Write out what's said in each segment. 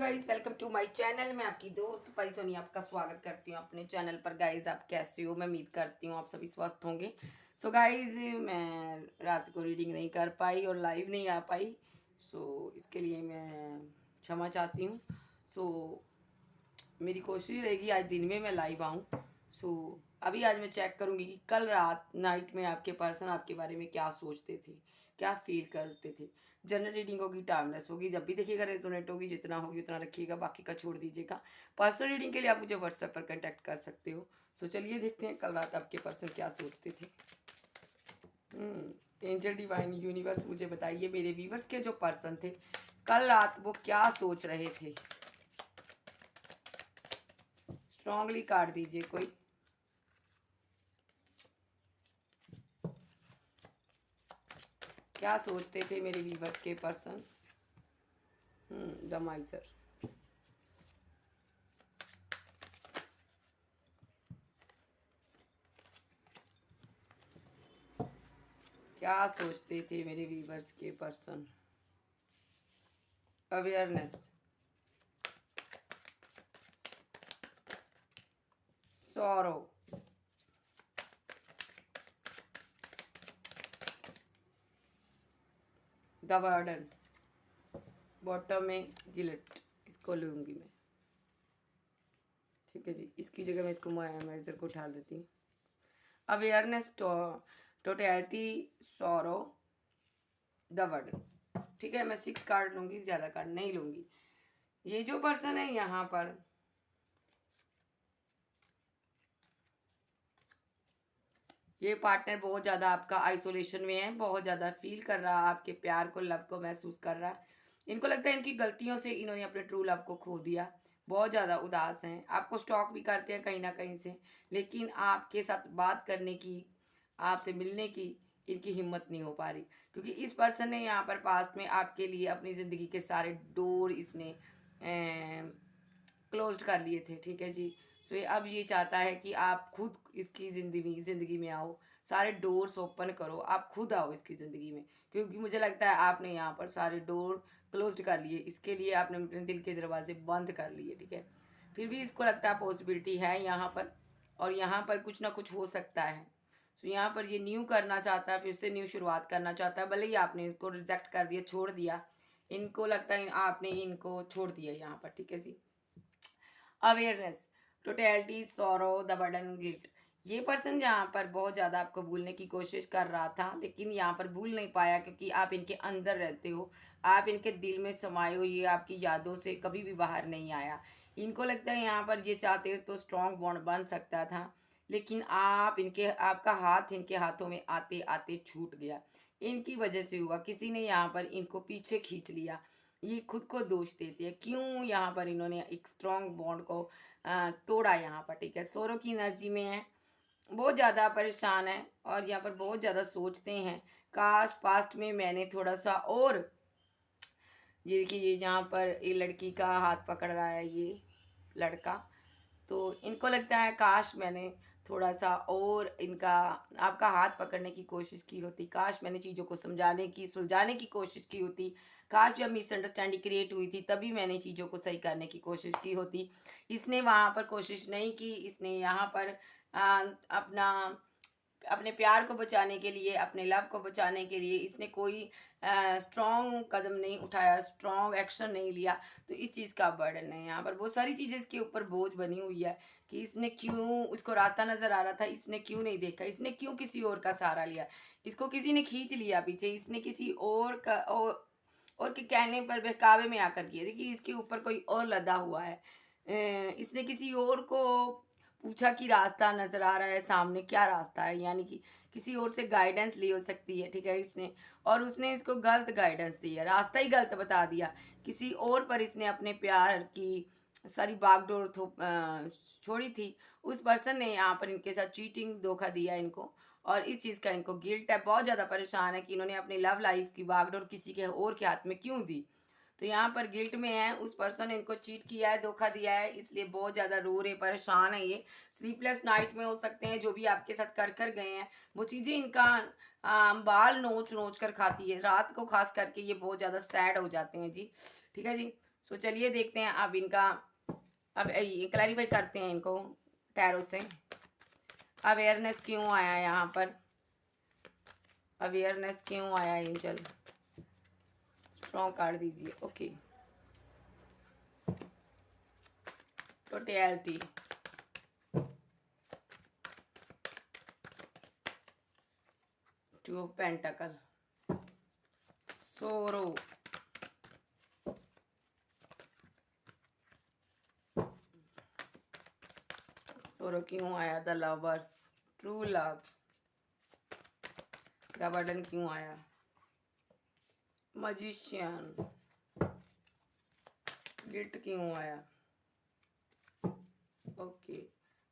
Guys, welcome to my channel. मैं आपकी दोस्त पाई सोनी आपका स्वागत करती हूँ अपने चैनल पर। गाइस, आप कैसे हो? मैं उम्मीद करती हूँ आप सभी स्वस्थ होंगे। सो गाइस, मैं रात को रीडिंग नहीं कर पाई और लाइव नहीं आ पाई। सो इसके लिए मैं क्षमा चाहती हूँ। सो मेरी कोशिश रहेगी आज दिन में मैं लाइव आऊँ। सो अभी आज मैं चेक करूँगी कि कल रात नाइट में आपके पर्सन आपके बारे में क्या सोचते थे, क्या फील करते थे। जनरल रीडिंग होगी, टाइमलेस होगी, जब भी देखिएगा रेजोनेट होगी, जितना होगी उतना रखिएगा, बाकी का छोड़ दीजिएगा। पर्सनल रीडिंग के लिए आप मुझे व्हाट्सएप पर कांटेक्ट कर सकते हो। सो चलिए देखते हैं कल रात आपके पर्सन क्या सोचते थे। एंजल डिवाइन यूनिवर्स, मुझे बताइए मेरे व्यूवर्स के जो पर्सन थे कल रात वो क्या सोच रहे थे। स्ट्रांगली काट दीजिए कोई। क्या सोचते थे मेरे व्यूवर्स के पर्सन। द माइजर। क्या सोचते थे मेरे व्यूवर्स के person. Awareness, sorrow, the वर्डन, bottom में गिल्ट। इसको लूँगी मैं, ठीक है जी। इसकी जगह मैं इसको मेजर को उठा देती हूँ। Awareness, totality, sorrow, the वर्डन। ठीक है, मैं 6 कार्ड लूँगी, ज़्यादा कार्ड नहीं लूँगी। ये जो पर्सन है यहाँ पर, ये पार्टनर बहुत ज़्यादा आपका आइसोलेशन में है, बहुत ज़्यादा फील कर रहा है आपके प्यार को, लव को महसूस कर रहा है। इनको लगता है इनकी गलतियों से इन्होंने अपने ट्रू लव को खो दिया। बहुत ज़्यादा उदास हैं, आपको स्टॉक भी करते हैं कहीं ना कहीं से, लेकिन आपके साथ बात करने की, आपसे मिलने की इनकी हिम्मत नहीं हो पा रही, क्योंकि इस पर्सन ने यहाँ पर पास्ट में आपके लिए अपनी ज़िंदगी के सारे डोर इसने क्लोज्ड कर लिए थे। ठीक है जी। सो ये अब ये चाहता है कि आप खुद इसकी ज़िंदगी में आओ, सारे डोर्स ओपन करो, आप खुद आओ इसकी ज़िंदगी में, क्योंकि मुझे लगता है आपने यहाँ पर सारे डोर क्लोज्ड कर लिए, इसके लिए आपने अपने दिल के दरवाजे बंद कर लिए। ठीक है, फिर भी इसको लगता है पॉसिबिलिटी है यहाँ पर, और यहाँ पर कुछ ना कुछ हो सकता है। सो यहाँ पर ये न्यू करना चाहता है, फिर से न्यू शुरुआत करना चाहता है, भले ही आपने इसको रिजेक्ट कर दिया, छोड़ दिया। इनको लगता है आपने इनको छोड़ दिया यहाँ पर। ठीक है जी। Awareness, totality, sorrow, the burden, guilt. ये पर्सन यहाँ पर बहुत ज़्यादा आपको भूलने की कोशिश कर रहा था, लेकिन यहाँ पर भूल नहीं पाया, क्योंकि आप इनके अंदर रहते हो, आप इनके दिल में समाये हो, ये आपकी यादों से कभी भी बाहर नहीं आया। इनको लगता है यहाँ पर ये चाहते तो स्ट्रॉन्ग बॉन्ड बन सकता था, लेकिन आपका हाथ इनके हाथों में आते आते छूट गया। इनकी वजह से हुआ, किसी ने यहाँ पर इनको पीछे खींच लिया। ये खुद को दोष देती है, क्यों यहाँ पर इन्होंने एक स्ट्रॉन्ग बॉन्ड को तोड़ा यहाँ पर। ठीक है, सोरो की एनर्जी में है, बहुत ज़्यादा परेशान है, और यहाँ पर बहुत ज़्यादा सोचते हैं, काश पास्ट में मैंने थोड़ा सा और, ये देखिए ये यहाँ पर ये लड़की का हाथ पकड़ रहा है ये लड़का, तो इनको लगता है काश मैंने थोड़ा सा और इनका आपका हाथ पकड़ने की कोशिश की होती, काश मैंने चीज़ों को समझाने की सुलझाने की कोशिश की होती, काश जब मिसअंडरस्टैंडिंग क्रिएट हुई थी तभी मैंने चीज़ों को सही करने की कोशिश की होती। इसने वहाँ पर कोशिश नहीं की, इसने यहाँ पर अपना अपने प्यार को बचाने के लिए, अपने लव को बचाने के लिए इसने कोई स्ट्रॉन्ग कदम नहीं उठाया, स्ट्रॉन्ग एक्शन नहीं लिया। तो इस चीज़ का बर्डन है यहाँ पर, बहुत सारी चीज़ें इसके ऊपर बोझ बनी हुई है कि इसने क्यों, उसको रास्ता नज़र आ रहा था, इसने क्यों नहीं देखा, इसने क्यों किसी और का सहारा लिया, इसको किसी ने खींच लिया पीछे, इसने किसी और का और के कहने पर बहकावे में आकर किया। देखिए इसके ऊपर कोई और लदा हुआ है। इसने किसी और को पूछा कि रास्ता नज़र आ रहा है सामने, क्या रास्ता है, यानी कि किसी और से गाइडेंस ली हो सकती है। ठीक है, इसने, और उसने इसको गलत गाइडेंस दी है, रास्ता ही गलत बता दिया, किसी और पर इसने अपने प्यार की सारी बागडोर छोड़ी थी। उस पर्सन ने यहाँ पर इनके साथ चीटिंग, धोखा दिया इनको, और इस चीज़ का इनको गिल्ट है, बहुत ज़्यादा परेशान है कि इन्होंने अपनी लव लाइफ की बागडोर किसी के और के हाथ में क्यों दी। तो यहाँ पर गिल्ट में है, उस पर्सन ने इनको चीट किया है, धोखा दिया है, इसलिए बहुत ज़्यादा रो रहे, परेशान है। ये स्लीपलेस नाइट में हो सकते हैं, जो भी आपके साथ कर कर गए हैं वो चीज़ें इनका बाल नोच नोच कर खाती है रात को, खास करके ये बहुत ज़्यादा सैड हो जाते हैं जी। ठीक है जी। सो चलिए देखते हैं अब इनका, अब ये क्लैरिफाई करते हैं इनको टैरो से। अवेयरनेस क्यों आया यहाँ पर, अवेयरनेस क्यों आया एंजल, स्ट्रॉन्ग कार्ड दीजिए। ओके, टोटलिटी, टू ऑफ पेंटाकल, सोरो, सोरो क्यों आया, the lovers, true love, the burden क्यों आया, मजिशियन, गिल्ट क्यों आया, ओके,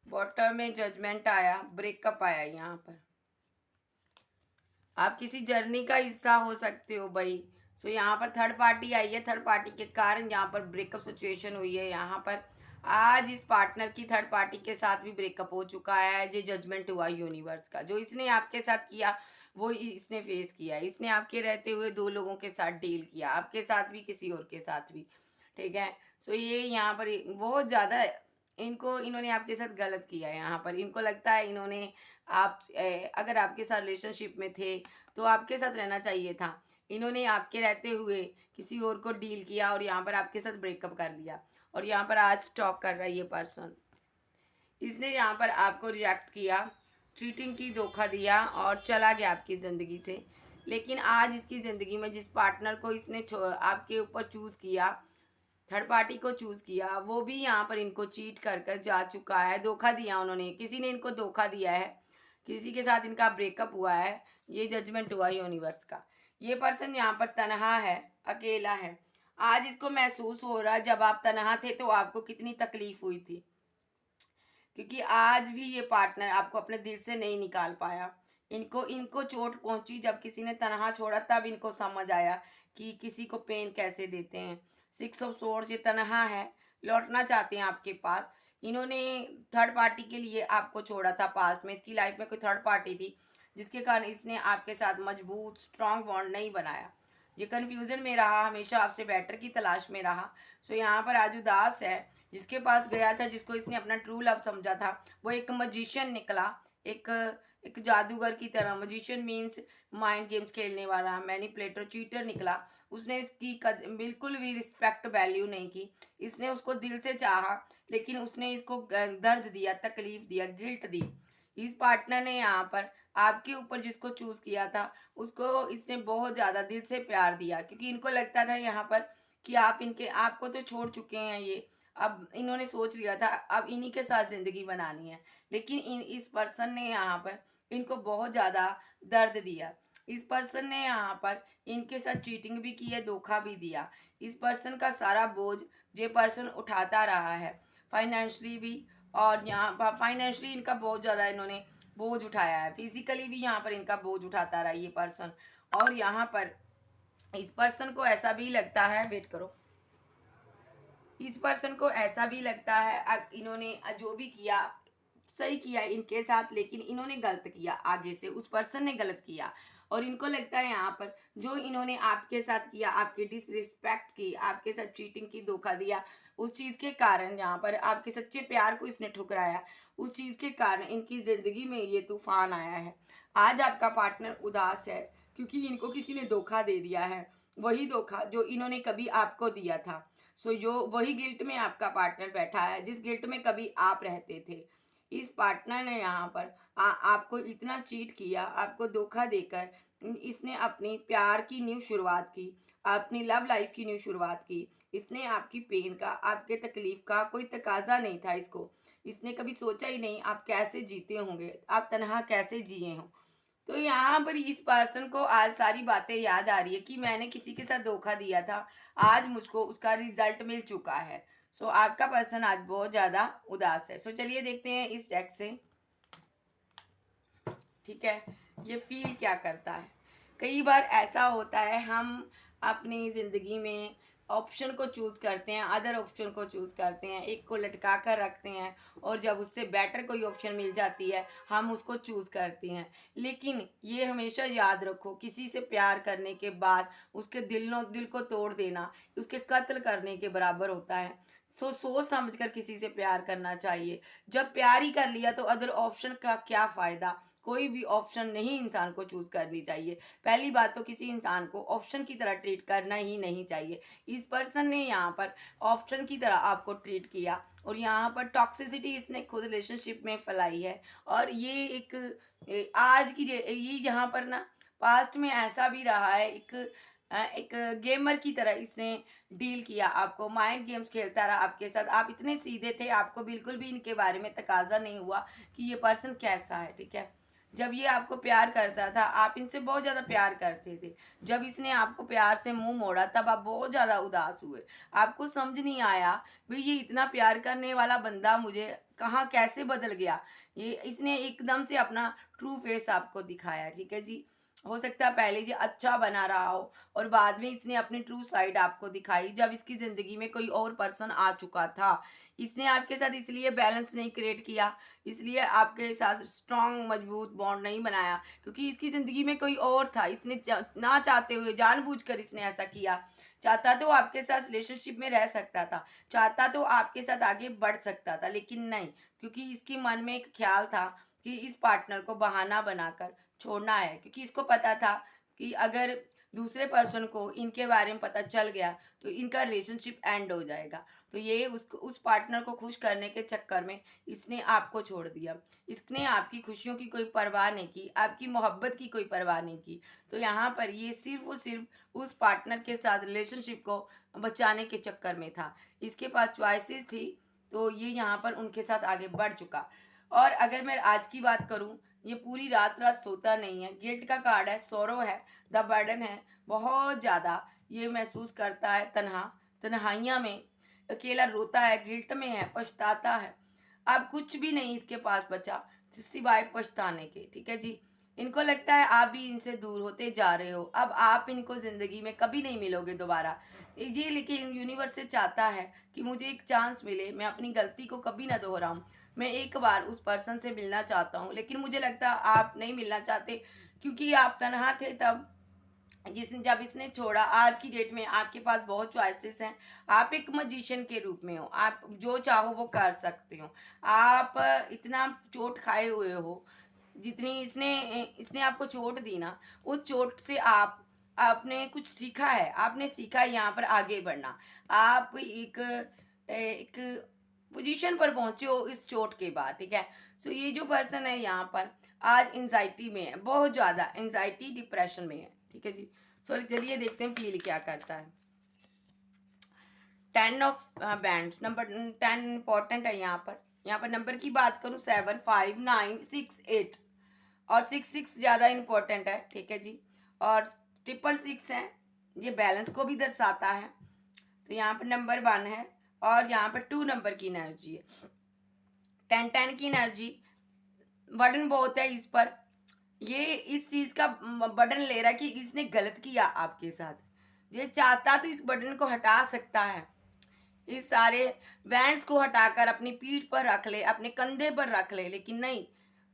बॉटम में जजमेंट आया, ब्रेकअप आया यहाँ पर। आप किसी जर्नी का हिस्सा हो सकते हो भाई। सो यहाँ पर थर्ड पार्टी आई है, थर्ड पार्टी के कारण यहाँ पर ब्रेकअप सिचुएशन हुई है। यहाँ पर आज इस पार्टनर की थर्ड पार्टी के साथ भी ब्रेकअप हो चुका है। ये जजमेंट हुआ यूनिवर्स का, जो इसने आपके साथ किया वो इसने फेस किया। इसने आपके रहते हुए दो लोगों के साथ डील किया, आपके साथ भी किसी और के साथ भी, ठीक है। सो ये यहाँ पर बहुत ज़्यादा इन्होंने आपके साथ गलत किया है। यहाँ पर इनको लगता है इन्होंने आप अगर आपके साथ रिलेशनशिप में थे तो आपके साथ रहना चाहिए था। इन्होंने आपके रहते हुए किसी और को डील किया और यहाँ पर आपके साथ ब्रेकअप कर लिया, और यहाँ पर आज स्टॉक कर रहा है ये पर्सन। इसने यहाँ पर आपको रिजेक्ट किया, चीटिंग की, धोखा दिया और चला गया आपकी ज़िंदगी से। लेकिन आज इसकी ज़िंदगी में जिस पार्टनर को इसने आपके ऊपर चूज़ किया, थर्ड पार्टी को चूज़ किया, वो भी यहाँ पर इनको चीट कर कर जा चुका है, धोखा दिया उन्होंने, किसी ने इनको धोखा दिया है, किसी के साथ इनका ब्रेकअप हुआ है। ये जजमेंट हुआ यूनिवर्स का। ये पर्सन यहाँ पर तनहा है, अकेला है। आज इसको महसूस हो रहा है जब आप तनहा थे तो आपको कितनी तकलीफ हुई थी, क्योंकि आज भी ये पार्टनर आपको अपने दिल से नहीं निकाल पाया। इनको इनको चोट पहुंची जब किसी ने तनहा छोड़ा, तब इनको समझ आया कि किसी को पेन कैसे देते हैं। 6 ऑफ सोर्ड्स, ये तनहा है, लौटना चाहते हैं आपके पास। इन्होंने थर्ड पार्टी के लिए आपको छोड़ा था पास्ट में। इसकी लाइफ में कोई थर्ड पार्टी थी जिसके कारण इसने आपके साथ मजबूत स्ट्रांग बॉन्ड नहीं बनाया। ये कन्फ्यूज़न में रहा, हमेशा आपसे बेटर की तलाश में रहा। सो यहाँ पर आज उदास है। जिसके पास गया था, जिसको इसने अपना ट्रू लव समझा था, वो एक मजिशियन निकला, एक एक जादूगर की तरह। मजिशियन मीन्स माइंड गेम्स खेलने वाला, मैनिपुलेटर, चीटर निकला। उसने इसकी बिल्कुल भी रिस्पेक्ट वैल्यू नहीं की। इसने उसको दिल से चाहा, लेकिन उसने इसको दर्द दिया, तकलीफ दिया, गिल्ट दी। इस पार्टनर ने यहाँ पर आपके ऊपर जिसको चूज किया था, उसको इसने बहुत ज़्यादा दिल से प्यार दिया, क्योंकि इनको लगता था यहाँ पर कि आप इनके आपको तो छोड़ चुके हैं ये। अब इन्होंने सोच लिया था अब इन्हीं के साथ ज़िंदगी बनानी है, लेकिन इस पर्सन ने यहाँ पर इनको बहुत ज़्यादा दर्द दिया। इस पर्सन ने यहाँ पर इनके साथ चीटिंग भी की है, धोखा भी दिया। इस पर्सन का सारा बोझ ये पर्सन उठाता रहा है, फाइनेंशियली भी। और यहाँ पर फाइनेंशियली इनका बहुत ज़्यादा इन्होंने बोझ उठाया है, फिजिकली भी यहाँ पर इनका बोझ उठाता रहा ये पर्सन। और यहाँ पर इस पर्सन को ऐसा भी लगता है, वेट करो, इस पर्सन को ऐसा भी लगता है इन्होंने जो भी किया सही किया इनके साथ, लेकिन इन्होंने गलत किया, आगे से उस पर्सन ने गलत किया। और इनको लगता है यहाँ पर जो इन्होंने आपके साथ किया, आपकी डिसरिस्पेक्ट की, आपके साथ चीटिंग की, धोखा दिया, उस चीज़ के कारण यहाँ पर आपके सच्चे प्यार को इसने ठुकराया। उस चीज़ के कारण इनकी ज़िंदगी में ये तूफान आया है। आज आपका पार्टनर उदास है क्योंकि इनको किसी ने धोखा दे दिया है, वही धोखा जो इन्होंने कभी आपको दिया था। सो जो वही गिल्ट में आपका पार्टनर बैठा है जिस गिल्ट में कभी आप रहते थे। इस पार्टनर ने यहाँ पर आपको इतना चीट किया, आपको धोखा देकर इसने अपनी प्यार की न्यू शुरुआत की, अपनी लव लाइफ की न्यू शुरुआत की। इसने आपकी पेन का, आपके तकलीफ का कोई तकाजा नहीं था इसको। इसने कभी सोचा ही नहीं आप कैसे जीते होंगे, आप तनहा कैसे जिए हों। तो यहाँ पर इस पर्सन को आज सारी बातें याद आ रही है कि मैंने किसी के साथ धोखा दिया था, आज मुझको उसका रिजल्ट मिल चुका है। सो आपका पर्सन आज बहुत ज़्यादा उदास है। सो चलिए देखते हैं इस डेक से, ठीक है, ये फील क्या करता है। कई बार ऐसा होता है हम अपनी ज़िंदगी में ऑप्शन को चूज़ करते हैं, अदर ऑप्शन को चूज़ करते हैं, एक को लटका कर रखते हैं और जब उससे बेटर कोई ऑप्शन मिल जाती है हम उसको चूज़ करते हैं। लेकिन ये हमेशा याद रखो, किसी से प्यार करने के बाद उसके दिल को तोड़ देना उसके कत्ल करने के बराबर होता है। सोच समझ कर किसी से प्यार करना चाहिए। जब प्यार ही कर लिया तो अदर ऑप्शन का क्या फ़ायदा? कोई भी ऑप्शन नहीं इंसान को चूज़ करनी चाहिए। पहली बात तो किसी इंसान को ऑप्शन की तरह ट्रीट करना ही नहीं चाहिए। इस पर्सन ने यहाँ पर ऑप्शन की तरह आपको ट्रीट किया और यहाँ पर टॉक्सिसिटी इसने खुद रिलेशनशिप में फैलाई है। और ये एक आज की ये यहाँ पर ना पास्ट में ऐसा भी रहा है, एक गेमर की तरह इसने डील किया, आपको माइंड गेम्स खेलता रहा आपके साथ। आप इतने सीधे थे, आपको बिल्कुल भी इनके बारे में तकाजा नहीं हुआ कि ये पर्सन कैसा है, ठीक है। जब ये आपको प्यार करता था आप इनसे बहुत ज़्यादा प्यार करते थे। जब इसने आपको प्यार से मुंह मोड़ा तब आप बहुत ज़्यादा उदास हुए। आपको समझ नहीं आया भाई ये इतना प्यार करने वाला बंदा मुझे कहाँ कैसे बदल गया। ये इसने एकदम से अपना ट्रू फेस आपको दिखाया, ठीक है जी। हो सकता है पहले ये अच्छा बना रहा हो और बाद में इसने अपनी ट्रू साइड आपको दिखाई जब इसकी ज़िंदगी में कोई और पर्सन आ चुका था। इसने आपके साथ इसलिए बैलेंस नहीं क्रिएट किया, इसलिए आपके साथ स्ट्रॉन्ग मजबूत बॉन्ड नहीं बनाया क्योंकि इसकी ज़िंदगी में कोई और था। इसने ना चाहते हुए जानबूझकर इसने ऐसा किया। चाहता तो आपके साथ रिलेशनशिप में रह सकता था, चाहता तो आपके साथ आगे बढ़ सकता था, लेकिन नहीं, क्योंकि इसके मन में एक ख्याल था कि इस पार्टनर को बहाना बनाकर छोड़ना है, क्योंकि इसको पता था कि अगर दूसरे पर्सन को इनके बारे में पता चल गया तो इनका रिलेशनशिप एंड हो जाएगा। तो ये उस पार्टनर को खुश करने के चक्कर में इसने आपको छोड़ दिया। इसने आपकी खुशियों की कोई परवाह नहीं की, आपकी मोहब्बत की कोई परवाह नहीं की। तो यहाँ पर ये सिर्फ और सिर्फ उस पार्टनर के साथ रिलेशनशिप को बचाने के चक्कर में था। इसके पास चॉइसेस थी तो ये यहाँ पर उनके साथ आगे बढ़ चुका। और अगर मैं आज की बात करूँ, ये पूरी रात रात सोता नहीं है, गिल्ट का कार्ड है, सोरो है, द बर्डन है, बहुत ज़्यादा ये महसूस करता है, तन्हाइयाँ में अकेला रोता है, गिल्ट में है, पछताता है। अब कुछ भी नहीं इसके पास बचा सिवाय पछताने के, ठीक है जी। इनको लगता है आप भी इनसे दूर होते जा रहे हो, अब आप इनको ज़िंदगी में कभी नहीं मिलोगे दोबारा। ये लेकिन यूनिवर्स से चाहता है कि मुझे एक चांस मिले, मैं अपनी गलती को कभी ना दोहराऊं। मैं एक बार उस पर्सन से मिलना चाहता हूँ, लेकिन मुझे लगता है आप नहीं मिलना चाहते क्योंकि आप तनहा थे तब। जिसने जब इसने छोड़ा, आज की डेट में आपके पास बहुत चॉइसेस हैं। आप एक मजिशियन के रूप में हो, आप जो चाहो वो कर सकते हो। आप इतना चोट खाए हुए हो, जितनी इसने इसने आपको चोट दी ना, उस चोट से आपने कुछ सीखा है, आपने सीखा है यहाँ पर आगे बढ़ना। आप एक एक पोजीशन पर पहुंचे हो इस चोट के बाद, ठीक है। सो ये जो पर्सन है यहाँ पर आज एंजाइटी में है, बहुत ज़्यादा एंजाइटी डिप्रेशन में है, ठीक है जी। सो चलिए देखते हैं फील क्या करता है। 10 ऑफ बैंड, नंबर 10 इंपॉर्टेंट है यहाँ पर। यहाँ पर नंबर की बात करूँ 7, 5, 9, 6, 8 और 6 ज़्यादा इंपॉर्टेंट है, ठीक है जी। और 666 है, ये बैलेंस को भी दर्शाता है। तो यहाँ पर नंबर 1 है और यहाँ पर 2 नंबर की एनर्जी है। 10 की एनर्जी, बर्डन बहुत है इस पर। ये इस चीज़ का बर्डन ले रहा है कि इसने गलत किया आपके साथ। ये चाहता तो इस बर्डन को हटा सकता है, इस सारे बैंड्स को हटाकर अपनी पीठ पर रख ले, अपने कंधे पर रख ले, लेकिन नहीं,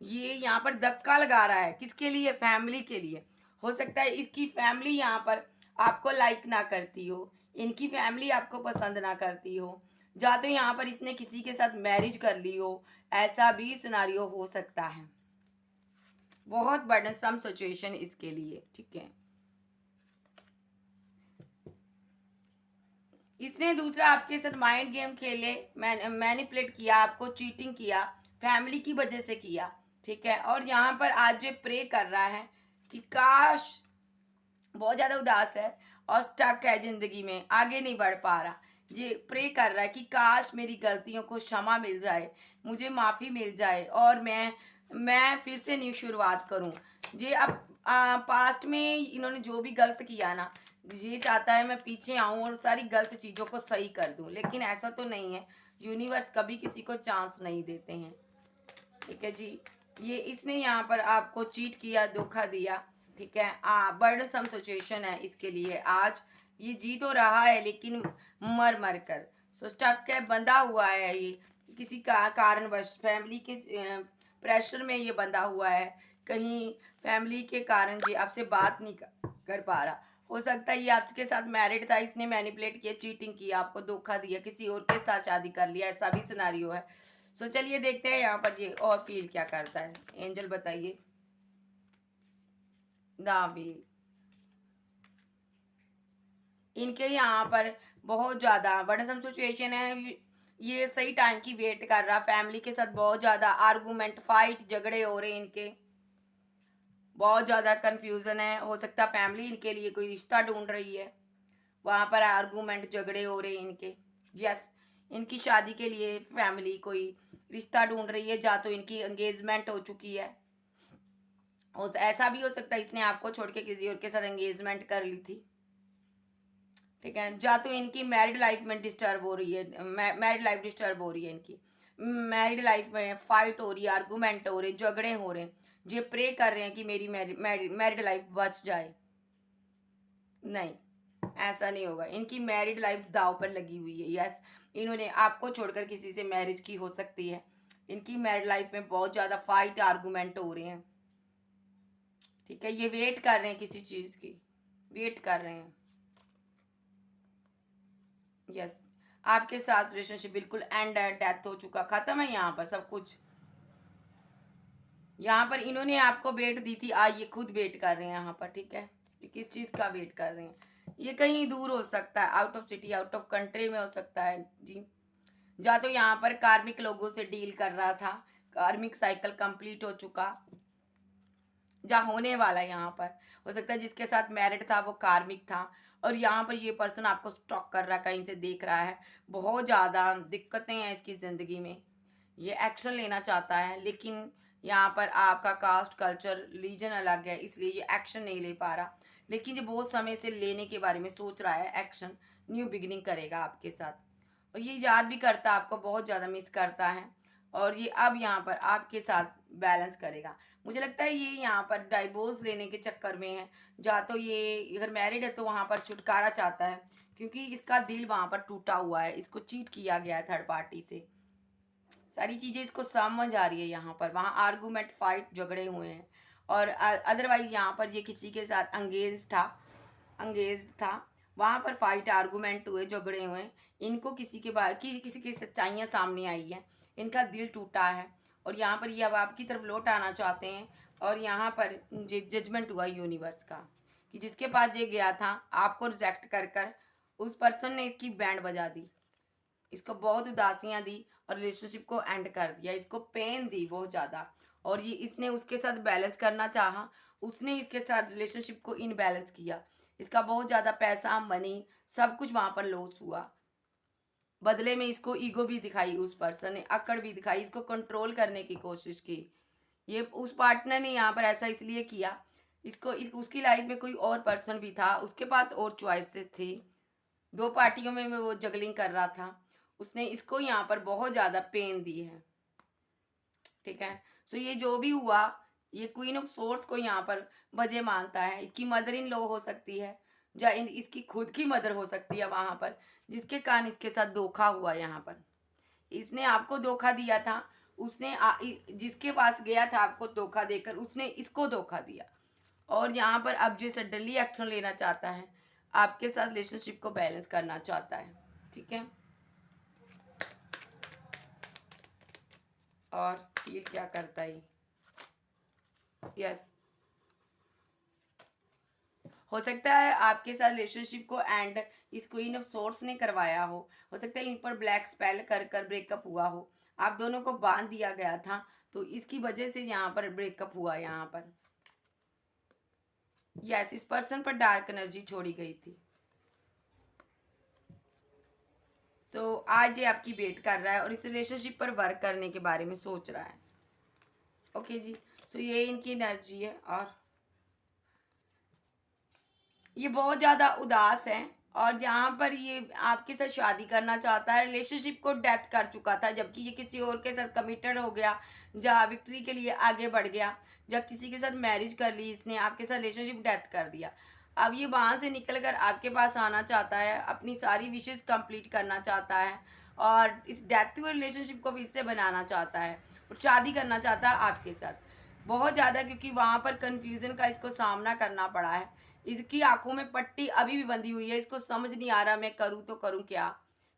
ये यहाँ पर धक्का लगा रहा है। किसके लिए? फैमिली के लिए। हो सकता है इसकी फैमिली यहाँ पर आपको लाइक ना करती हो, इनकी फैमिली आपको पसंद ना करती हो, या तो यहाँ पर इसने किसी के साथ मैरिज कर ली हो, ऐसा भी सिनारियो हो सकता है। बहुत बर्डनसम सिचुएशन इसके लिए, ठीक है। इसने दूसरा आपके साथ माइंड गेम खेले, मैनिपुलेट किया, आपको चीटिंग किया, फैमिली की वजह से किया, ठीक है। और यहाँ पर आज जो प्रे कर रहा है कि काश, बहुत ज़्यादा उदास है और स्टक है ज़िंदगी में, आगे नहीं बढ़ पा रहा। ये प्रे कर रहा है कि काश मेरी गलतियों को क्षमा मिल जाए, मुझे माफ़ी मिल जाए और मैं फिर से न्यू शुरुआत करूं। ये अब पास्ट में इन्होंने जो भी गलत किया ना, ये चाहता है मैं पीछे आऊं और सारी गलत चीज़ों को सही कर दूं, लेकिन ऐसा तो नहीं है। यूनिवर्स कभी किसी को चांस नहीं देते हैं, ठीक है जी। ये इसने यहाँ पर आपको चीट किया, धोखा दिया, ठीक है। बर्डनसम सिचुएशन है इसके लिए आज। ये जी तो रहा है लेकिन मर मर कर। सो स्टक है, बंधा हुआ है ये किसी का कारणवश, फैमिली के प्रेशर में ये बंधा हुआ है। कहीं फैमिली के कारण ये आपसे बात नहीं कर पा रहा। हो सकता है ये आपके साथ मैरिड था, इसने मैनिपुलेट किया, चीटिंग किया, आपको धोखा दिया, किसी और के साथ शादी कर लिया, ऐसा भी सिनारियो है। सो चलिए देखते हैं यहाँ पर ये और फील क्या करता है। एंजल बताइए। द व्हील, इनके यहाँ पर बहुत ज़्यादा बर्डनसम सिचुएशन है। ये सही टाइम की वेट कर रहा, फैमिली के साथ बहुत ज़्यादा आर्गूमेंट, फाइट, झगड़े हो रहे हैं इनके, बहुत ज़्यादा कंफ्यूजन है। हो सकता है फैमिली इनके लिए कोई रिश्ता ढूंढ रही है, वहाँ पर आर्गूमेंट, झगड़े हो रहे हैं इनके। यस, इनकी शादी के लिए फैमिली कोई रिश्ता ढूंढ रही है, या तो इनकी एंगेजमेंट हो चुकी है, और ऐसा भी हो सकता है इसने आपको छोड़ के किसी और के साथ एंगेजमेंट कर ली थी। ठीक है, या तो इनकी मैरिड लाइफ में डिस्टर्ब हो रही है, मैरिड लाइफ डिस्टर्ब हो रही है इनकी, मैरिड लाइफ में फाइट हो रही है, आर्गूमेंट हो रहे, झगड़े हो रहे हैं। ये प्रे कर रहे हैं कि मेरी मैरिड लाइफ बच जाए। नहीं, ऐसा नहीं होगा। इनकी मैरिड लाइफ दाव पर लगी हुई है। यस, इन्होंने आपको छोड़कर किसी से मैरिज की हो सकती है। इनकी मैरिड लाइफ में बहुत ज़्यादा फाइट, आर्गूमेंट हो रहे हैं। ठीक है, ये वेट कर रहे हैं किसी चीज़ की, वेट कर रहे हैं। यस, आपके साथ रिलेशनशिप बिल्कुल एंड डेथ हो चुका, खत्म है यहाँ पर सब कुछ। यहाँ पर इन्होंने आपको वेट दी थी, आज ये खुद वेट कर रहे हैं यहाँ पर। ठीक है, ये किस चीज़ का वेट कर रहे हैं? ये कहीं दूर हो सकता है, out of city, out of country में हो सकता है जी। या तो यहाँ पर कार्मिक लोगों से डील कर रहा था, कार्मिक साइकिल कंप्लीट हो चुका, जा होने वाला है। यहाँ पर हो सकता है जिसके साथ मैरिड था वो कार्मिक था, और यहाँ पर ये पर्सन आपको स्टॉक कर रहा है, कहीं से देख रहा है, बहुत ज़्यादा दिक्कतें हैं इसकी ज़िंदगी में, ये एक्शन लेना चाहता है, लेकिन यहाँ पर आपका कास्ट, कल्चर, रिलीजन अलग है, इसलिए ये एक्शन नहीं ले पा रहा। लेकिन ये बहुत समय से लेने के बारे में सोच रहा है एक्शन, न्यू बिगिनिंग करेगा आपके साथ, और ये याद भी करता है आपको, बहुत ज़्यादा मिस करता है, और ये अब यहाँ पर आपके साथ बैलेंस करेगा। मुझे लगता है ये यहाँ पर डाइवोर्स लेने के चक्कर में है, या तो ये अगर मैरिड है तो वहाँ पर छुटकारा चाहता है, क्योंकि इसका दिल वहाँ पर टूटा हुआ है, इसको चीट किया गया है थर्ड पार्टी से। सारी चीज़ें इसको समझ आ रही है यहाँ पर, वहाँ आर्गूमेंट, फाइट, झगड़े हुए हैं, और अदरवाइज यहाँ पर ये किसी के साथ अंगेज था, वहाँ पर फाइट, आर्गूमेंट हुए, झगड़े हुए। इनको किसी के बाद किसी की सच्चाइयाँ सामने आई हैं, इनका दिल टूटा है, और यहाँ पर ये अब आपकी तरफ लौट आना चाहते हैं। और यहाँ पर जजमेंट हुआ यूनिवर्स का, कि जिसके पास ये गया था आपको रिजेक्ट कर कर, उस पर्सन ने इसकी बैंड बजा दी, इसको बहुत उदासियाँ दी, और रिलेशनशिप को एंड कर दिया, इसको पेन दी बहुत ज़्यादा, और ये इसने उसके साथ बैलेंस करना चाहा, उसने इसके साथ रिलेशनशिप को इनबैलेंस किया, इसका बहुत ज़्यादा पैसा, मनी, सब कुछ वहाँ पर लॉस हुआ। बदले में इसको ईगो भी दिखाई, उस पर्सन ने अकड़ भी दिखाई, इसको कंट्रोल करने की कोशिश की। ये उस पार्टनर ने यहाँ पर ऐसा इसलिए किया, उसकी लाइफ में कोई और पर्सन भी था, उसके पास और चॉइसेस थी, दो पार्टियों में वो जगलिंग कर रहा था, उसने इसको यहाँ पर बहुत ज़्यादा पेन दी है। ठीक है, सो ये जो भी हुआ, ये क्वीन ऑफ सोर्स को यहाँ पर वजह मानता है। इसकी मदर इन लॉ हो सकती है, या इसकी खुद की मदर हो सकती है वहाँ पर, जिसके कारण इसके साथ धोखा हुआ। यहाँ पर इसने आपको धोखा दिया था, उसने जिसके पास गया था आपको धोखा देकर, उसने इसको धोखा दिया, और यहाँ पर अब जो सडनली एक्शन लेना चाहता है, आपके साथ रिलेशनशिप को बैलेंस करना चाहता है। ठीक है, और फील क्या करता है? यस, हो सकता है आपके साथ रिलेशनशिप को एंड इस क्वीन ऑफ सोर्स ने करवाया हो सकता है इन पर ब्लैक स्पेल कर कर ब्रेकअप हुआ हो, आप दोनों को बांध दिया गया था, तो इसकी वजह से यहाँ पर ब्रेकअप हुआ। यहाँ पर यस, इस पर्सन पर डार्क एनर्जी छोड़ी गई थी। सो आज ये आपकी वेट कर रहा है, और इस रिलेशनशिप पर वर्क करने के बारे में सोच रहा है। ओके जी, सो ये इनकी एनर्जी है, और ये बहुत ज़्यादा उदास है, और यहाँ पर ये आपके साथ शादी करना चाहता है, रिलेशनशिप को डेथ कर चुका था, जबकि ये किसी और के साथ कमिटेड हो गया, जहाँ विक्ट्री के लिए आगे बढ़ गया, जब किसी के साथ मैरिज कर ली इसने, आपके साथ रिलेशनशिप डेथ कर दिया। अब ये वहाँ से निकल कर आपके पास आना चाहता है, अपनी सारी विशेज़ कंप्लीट करना चाहता है और इस डेथ हुए रिलेशनशिप को फिर से बनाना चाहता है और शादी करना चाहता है आपके साथ। बहुत ज़्यादा, क्योंकि वहाँ पर कन्फ्यूज़न का इसको सामना करना पड़ा है। इसकी आँखों में पट्टी अभी भी बंधी हुई है, इसको समझ नहीं आ रहा मैं करूँ तो करूँ क्या?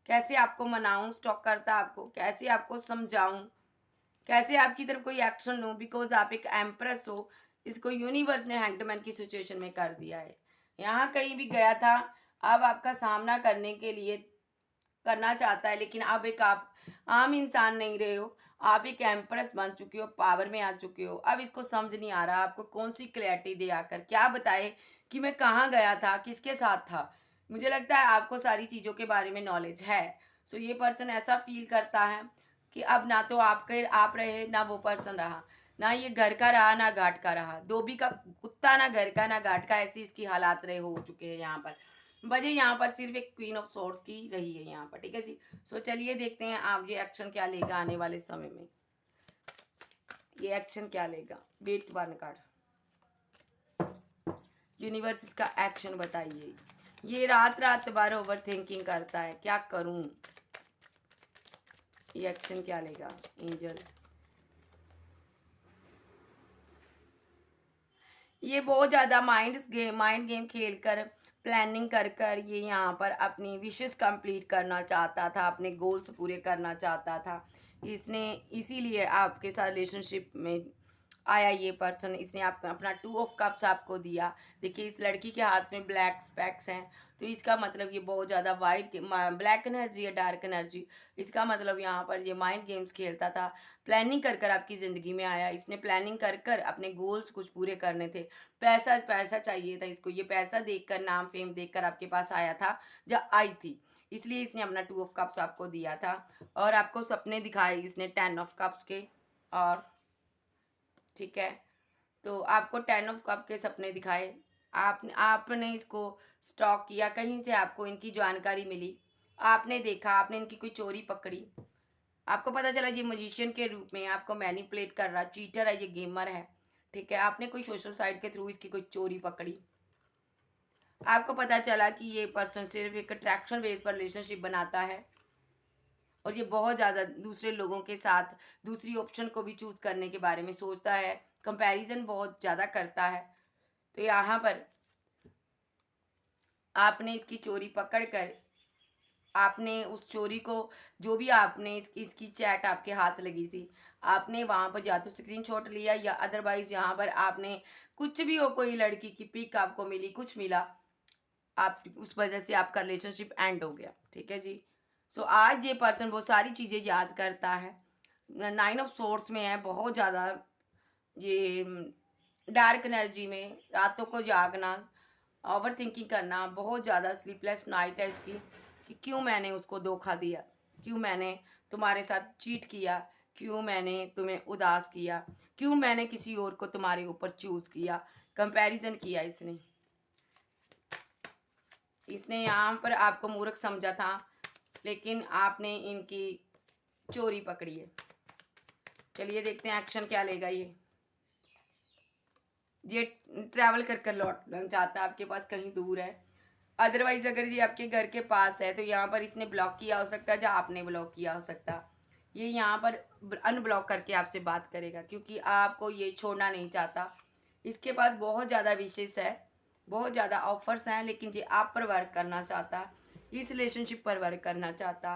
कैसे आपको मनाऊँ? स्टॉक करता आपको, कैसे आपको समझाऊँ? कैसे आपकी तरफ कोई एक्शन लूँ? बिकॉज़ आप एक एम्प्रेस हो, इसको यूनिवर्स ने हैंगमैन की सिचुएशन में कर दिया है। यहाँ कहीं भी गया था, अब आपका सामना करने के लिए करना चाहता है, लेकिन अब एक आप आम इंसान नहीं रहे हो, आप एक एम्प्रेस बन चुके हो, पावर में आ चुके हो। अब इसको समझ नहीं आ रहा आपको कौन-सी क्लैरिटी दे आकर, क्या बताए कि मैं कहाँ गया था, किसके साथ था? मुझे लगता है आपको सारी चीज़ों के बारे में नॉलेज है। सो ये पर्सन ऐसा फ़ील करता है कि अब ना तो आप रहे, ना वो पर्सन रहा। ना ये घर का रहा, ना घाट का रहा। धोबी का कुत्ता, ना घर का, ना घाट का, ऐसी इसकी हालात रहे हो चुके हैं यहाँ पर। वजह यहाँ पर सिर्फ एक क्वीन ऑफ सोर्ड्स की रही है यहाँ पर, ठीक है जी। सो चलिए देखते हैं आप ये एक्शन क्या लेगा आने वाले समय में। ये एक्शन क्या लेगा? वेट वन कार्ड, यूनिवर्स इसका एक्शन बताइए। ये रात रात भर ओवर थिंकिंग करता है, क्या करूं? ये एक्शन क्या लेगा? एंजल, ये बहुत ज़्यादा माइंड गेम खेल कर, प्लानिंग कर कर ये यहाँ पर अपनी विशेस कंप्लीट करना चाहता था, अपने गोल्स पूरे करना चाहता था। इसने इसीलिए आपके साथ रिलेशनशिप में आया ये पर्सन। इसने आपका अपना 2 ऑफ कप्स आपको दिया। देखिए इस लड़की के हाथ में ब्लैक स्पेक्स हैं, तो इसका मतलब ये बहुत ज़्यादा ब्लैक एनर्जी है, डार्क एनर्जी। इसका मतलब यहाँ पर ये माइंड गेम्स खेलता था, प्लानिंग कर कर आपकी ज़िंदगी में आया। इसने प्लानिंग कर कर अपने गोल्स कुछ पूरे करने थे। पैसा पैसा चाहिए था इसको, ये पैसा देखकर, नाम फेम देखकर आपके पास आया था, आई थी। इसलिए इसने अपना 2 ऑफ कप्स आपको दिया था और आपको सपने दिखाए इसने 10 ऑफ कप्स के। और ठीक है, तो आपको 10 ऑफ कप के सपने दिखाए। आपने इसको स्टॉक किया, कहीं से आपको इनकी जानकारी मिली, आपने देखा, आपने इनकी कोई चोरी पकड़ी, आपको पता चला ये मजिशियन के रूप में आपको मैनिपुलेट कर रहा, चीटर है, ये गेमर है। ठीक है, आपने कोई सोशल साइट के थ्रू इसकी कोई चोरी पकड़ी। आपको पता चला कि ये पर्सन सिर्फ एक अट्रैक्शन बेस पर रिलेशनशिप बनाता है और ये बहुत ज़्यादा दूसरे लोगों के साथ दूसरी ऑप्शन को भी चूज़ करने के बारे में सोचता है, कंपैरिजन बहुत ज़्यादा करता है। तो यहाँ पर आपने इसकी चोरी पकड़ कर, आपने उस चोरी को, जो भी आपने इसकी चैट आपके हाथ लगी थी, आपने वहाँ पर या तो स्क्रीनशॉट लिया या अदरवाइज़ यहाँ पर आपने कुछ भी हो, कोई लड़की की पिक आपको मिली, कुछ मिला, आप उस वजह से आपका रिलेशनशिप एंड हो गया। ठीक है जी। सो आज ये पर्सन वो सारी चीज़ें याद करता है, 9 ऑफ सोर्स में है, बहुत ज़्यादा ये डार्क एनर्जी में, रातों को जागना, ओवर थिंकिंग करना, बहुत ज़्यादा स्लीपलेस नाइट है इसकी कि क्यों मैंने उसको धोखा दिया, क्यों मैंने तुम्हारे साथ चीट किया, क्यों मैंने तुम्हें उदास किया, क्यों मैंने किसी और को तुम्हारे ऊपर चूज़ किया, कंपैरिजन किया इसने। इसने यहाँ पर आपको मूर्ख समझा था, लेकिन आपने इनकी चोरी पकड़ी है। चलिए देखते हैं एक्शन क्या लेगा ये ट्रैवल कर कर लौटना चाहता है आपके पास, कहीं दूर है। अदरवाइज अगर ये आपके घर के पास है तो यहाँ पर इसने ब्लॉक किया हो सकता है, या आपने ब्लॉक किया हो सकता है। ये यहाँ पर अनब्लॉक करके आपसे बात करेगा, क्योंकि आपको ये छोड़ना नहीं चाहता। इसके पास बहुत ज़्यादा विशेष है, बहुत ज़्यादा ऑफर्स हैं, लेकिन ये आप पर वर्क करना चाहता, इस रिलेशनशिप पर वर्क करना चाहता,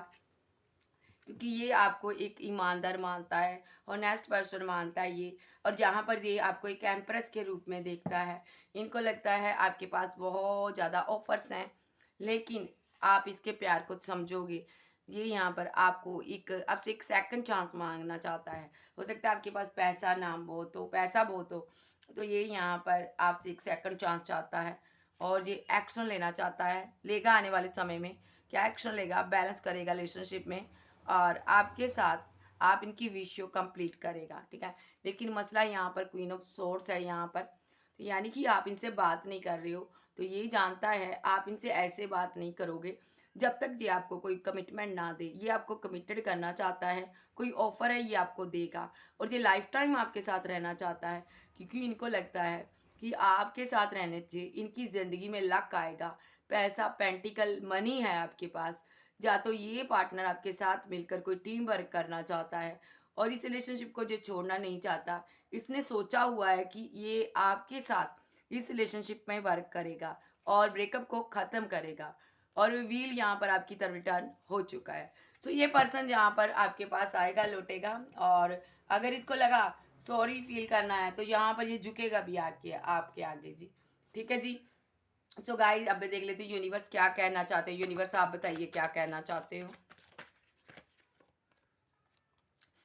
क्योंकि ये आपको एक ईमानदार मानता है, ऑनेस्ट पर्सन मानता है ये। और जहाँ पर ये आपको एक एम्प्रेस के रूप में देखता है, इनको लगता है आपके पास बहुत ज़्यादा ऑफर्स हैं, लेकिन आप इसके प्यार को समझोगे। ये यहाँ पर आपको एक आपसे एक सेकंड चांस मांगना चाहता है। हो सकता है आपके पास पैसा नाम बहुत हो, पैसा बहुत हो, तो ये यहाँ पर आपसे एक सेकंड चांस चाहता है और ये एक्शन लेना चाहता है, लेगा आने वाले समय में। क्या एक्शन लेगा? बैलेंस करेगा रिलेशनशिप में और आपके साथ आप इनकी विश को कंप्लीट करेगा। ठीक है, लेकिन मसला यहाँ पर क्वीन ऑफ सोर्स है यहाँ पर, तो यानी कि आप इनसे बात नहीं कर रहे हो, तो ये जानता है आप इनसे ऐसे बात नहीं करोगे जब तक ये आपको कोई कमिटमेंट ना दे। ये आपको कमिटेड करना चाहता है, कोई ऑफर है ये आपको देगा और ये लाइफ टाइम आपके साथ रहना चाहता है, क्योंकि इनको लगता है कि आपके साथ रहने से इनकी ज़िंदगी में लक आएगा, पैसा, पेंटिकल, मनी है आपके पास। या तो ये पार्टनर आपके साथ मिलकर कोई टीम वर्क करना चाहता है और इस रिलेशनशिप को जो छोड़ना नहीं चाहता। इसने सोचा हुआ है कि ये आपके साथ इस रिलेशनशिप में वर्क करेगा और ब्रेकअप को ख़त्म करेगा और व्हील यहाँ पर आपकी तरफ रिटर्न हो चुका है। सो ये पर्सन यहाँ पर आपके पास आएगा, लौटेगा और अगर इसको लगा सॉरी फील करना है तो यहाँ पर ये झुकेगा भी आके आपके आगे जी। ठीक है जी। सो गाइस अब देख लेते हैं यूनिवर्स क्या कहना चाहते हैं। यूनिवर्स आप बताइए क्या कहना चाहते हो।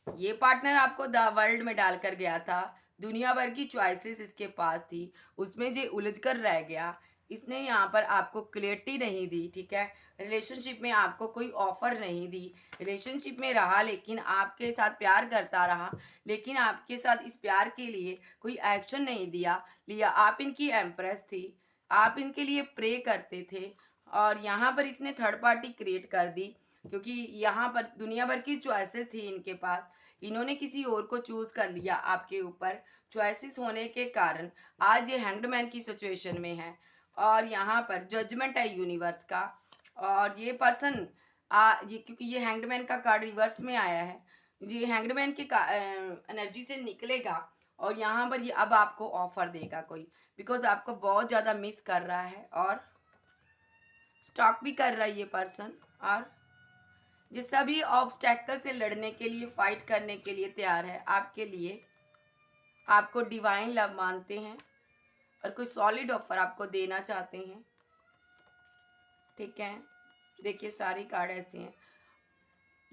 ये पार्टनर आपको द वर्ल्ड में डालकर गया था, दुनिया भर की चॉइसेस इसके पास थी, उसमें जे उलझ कर रह गया। इसने यहाँ पर आपको क्लियरिटी नहीं दी, ठीक है। रिलेशनशिप में आपको कोई ऑफर नहीं दी, रिलेशनशिप में रहा लेकिन आपके साथ प्यार करता रहा, लेकिन आपके साथ इस प्यार के लिए कोई एक्शन नहीं लिया। आप इनकी एम्प्रेस थी, आप इनके लिए प्रे करते थे और यहाँ पर इसने थर्ड पार्टी क्रिएट कर दी, क्योंकि यहाँ पर दुनिया भर की चॉइसेस थी इनके पास। इन्होंने किसी और को चूज कर लिया आपके ऊपर। चॉइसेस होने के कारण आज ये हैंग्ड मैन की सिचुएशन में है और यहाँ पर जजमेंट है यूनिवर्स का। और ये पर्सन ये क्योंकि ये हैंग्ड मैन का कार्ड रिवर्स में आया है, ये हैंग्ड मैन के एनर्जी से निकलेगा और यहाँ पर ये अब आपको ऑफर देगा कोई, बिकॉज आपको बहुत ज़्यादा मिस कर रहा है और स्टॉक भी कर रहा है ये पर्सन। और ये सभी ऑब्स्टेकल से लड़ने के लिए, फाइट करने के लिए तैयार है आपके लिए। आपको डिवाइन लव मानते हैं और कोई सॉलिड ऑफर आपको देना चाहते हैं, ठीक है। देखिए सारी कार्ड ऐसे हैं।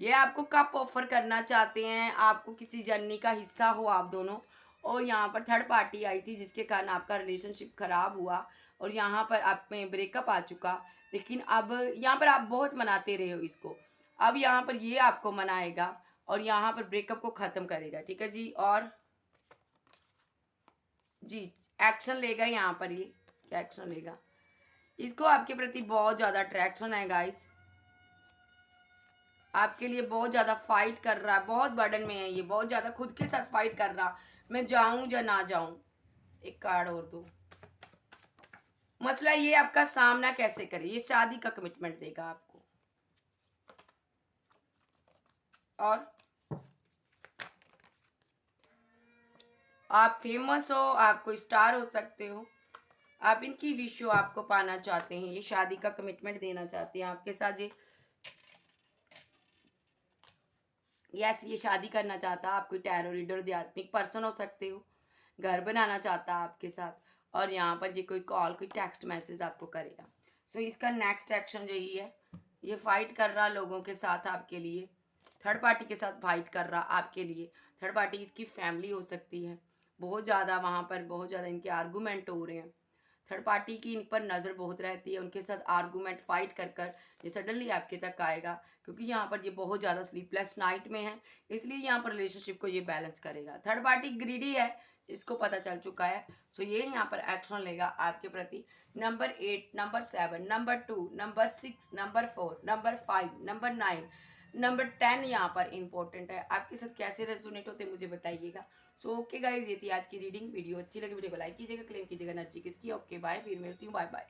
ये आपको कप ऑफर करना चाहते हैं, आपको किसी जर्नी का हिस्सा हो आप दोनों। और यहाँ पर थर्ड पार्टी आई थी जिसके कारण आपका रिलेशनशिप खराब हुआ और यहाँ पर आप में ब्रेकअप आ चुका। लेकिन अब यहाँ पर आप बहुत मनाते रहे हो इसको, अब यहाँ पर ये आपको मनाएगा और यहाँ पर ब्रेकअप को ख़त्म करेगा, ठीक है जी। और जी एक्शन लेगा यहाँ पर, ये क्या एक्शन लेगा। इसको आपके प्रति बहुत ज़्यादा अट्रैक्शन है गाइस, आपके लिए बहुत ज़्यादा फाइट कर रहा है, बहुत बर्डन में है ये, बहुत ज़्यादा खुद के साथ फाइट कर रहा, मैं जाऊं या ना जाऊं। एक कार्ड और दो। मसला ये आपका सामना कैसे करे, ये शादी का कमिटमेंट देगा आपको। और आप फेमस हो, आप कोई स्टार हो सकते हो, आप इनकी विश हो, आपको पाना चाहते हैं, ये शादी का कमिटमेंट देना चाहते हैं आपके साथ। ये शादी करना चाहता, आप कोई टैरो रीडर आध्यात्मिक पर्सन हो सकते हो, घर बनाना चाहता आपके साथ। और यहाँ पर ये कोई कॉल, कोई टेक्स्ट मैसेज आपको करेगा। सो इसका नेक्स्ट एक्शन यही है, ये फाइट कर रहा लोगों के साथ आपके लिए, थर्ड पार्टी के साथ फाइट कर रहा आपके लिए। थर्ड पार्टी इसकी फैमिली हो सकती है, बहुत ज़्यादा वहाँ पर बहुत ज़्यादा इनके आर्गूमेंट हो रहे हैं। थर्ड पार्टी की इन पर नज़र बहुत रहती है, उनके साथ आर्गूमेंट फाइट कर ये सडनली आपके तक आएगा, क्योंकि यहाँ पर ये बहुत ज़्यादा स्लीपलेस नाइट में है, इसलिए यहाँ पर रिलेशनशिप को ये बैलेंस करेगा। थर्ड पार्टी ग्रीडी है, इसको पता चल चुका है। सो ये यहाँ पर एक्शन लेगा आपके प्रति। Number 8, number 7, number 2, number 6, number 4, number 5, number 9, number 10 यहाँ पर इंपॉर्टेंट है। आपके साथ कैसे रेजोनेट होते मुझे बताइएगा। सो ओके गाइज, ये थी आज की रीडिंग। वीडियो अच्छी लगी वीडियो को लाइक कीजिएगा, क्लेम कीजिएगा एनर्जी किसकी। ओके बाय, फिर मिलती हूँ, बाय बाय।